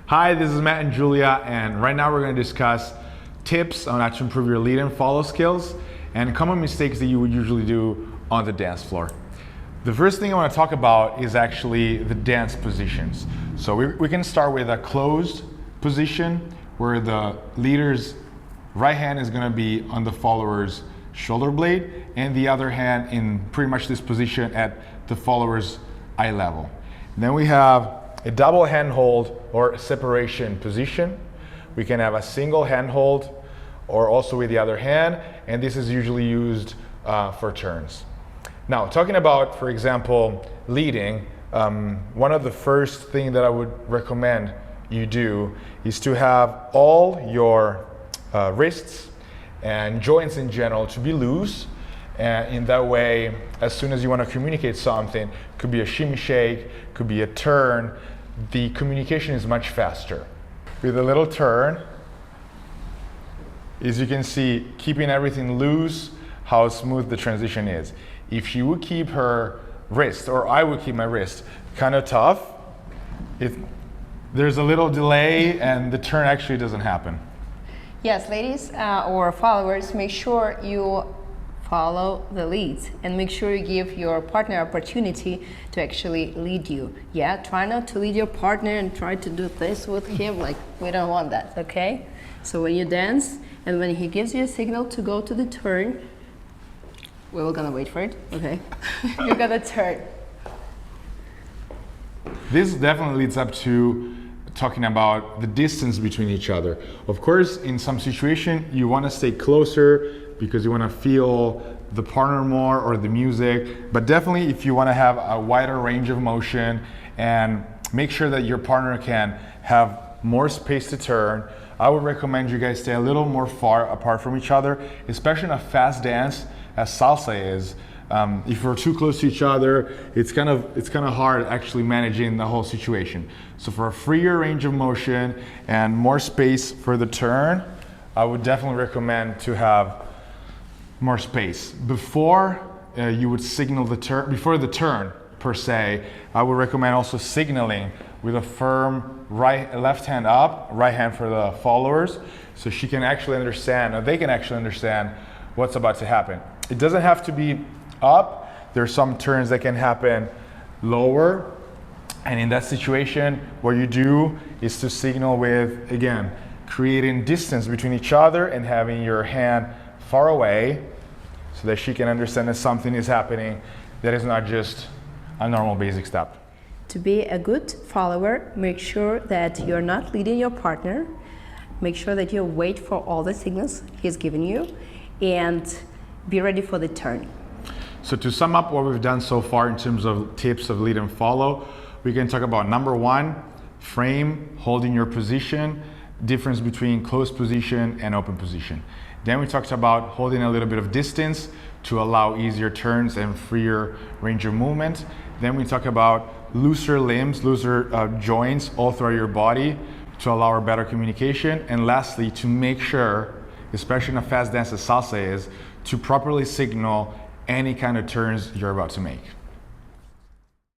Hi, this is Matt and Julia, and right now we're going to discuss tips on how to improve your lead and follow skills and common mistakes that you would usually do on the dance floor. The first thing I want to talk about is actually the dance positions. So we can start with a closed position where the leader's right hand is going to be on the follower's shoulder blade and the other hand in pretty much this position at the follower's eye level. Then we have a double hand hold or separation position. We can have a single hand hold or also with the other hand, and this is usually used for turns. Now, talking about, for example, leading, one of the first things that I would recommend you do is to have all your wrists and joints in general to be loose, and in that way, as soon as you want to communicate something, could be a shimmy shake, could be a turn, the communication is much faster. With a little turn, as you can see, keeping everything loose, how smooth the transition is. If she would keep her wrist, or I would keep my wrist kind of tough, there's a little delay and the turn actually doesn't happen. Yes, ladies or followers, make sure you follow the leads and make sure you give your partner opportunity to actually lead you. Yeah, try not to lead your partner and try to do this with him, like we don't want that, okay? So when you dance and when he gives you a signal to go to the turn, we're gonna wait for it, okay? You're gonna turn. This definitely leads up to talking about the distance between each other. Of course, in some situation, you want to stay closer because you want to feel the partner more or the music, but definitely if you want to have a wider range of motion and make sure that your partner can have more space to turn, I would recommend you guys stay a little more far apart from each other, especially in a fast dance as salsa is. If we're too close to each other, it's kind of hard actually managing the whole situation. So for a freer range of motion and more space for the turn, I would definitely recommend to have more space. Before you would signal the turn, before the turn per se, I would recommend also signaling with a firm left hand up, right hand for the followers, so she can actually understand, or they can actually understand what's about to happen. It doesn't have to be up. There's some turns that can happen lower, and in that situation what you do is to signal with, again, creating distance between each other and having your hand far away so that she can understand that something is happening that is not just a normal basic step. To be a good follower, make sure that you're not leading your partner. Make sure that you wait for all the signals he's giving you and be ready for the turn. So to sum up what we've done so far in terms of tips of lead and follow, we can talk about number one, frame, holding your position, difference between closed position and open position. Then we talked about holding a little bit of distance to allow easier turns and freer range of movement. Then we talk about looser limbs, looser joints all throughout your body to allow better communication. And lastly, to make sure, especially in a fast dance as salsa is, to properly signal any kind of turns you're about to make.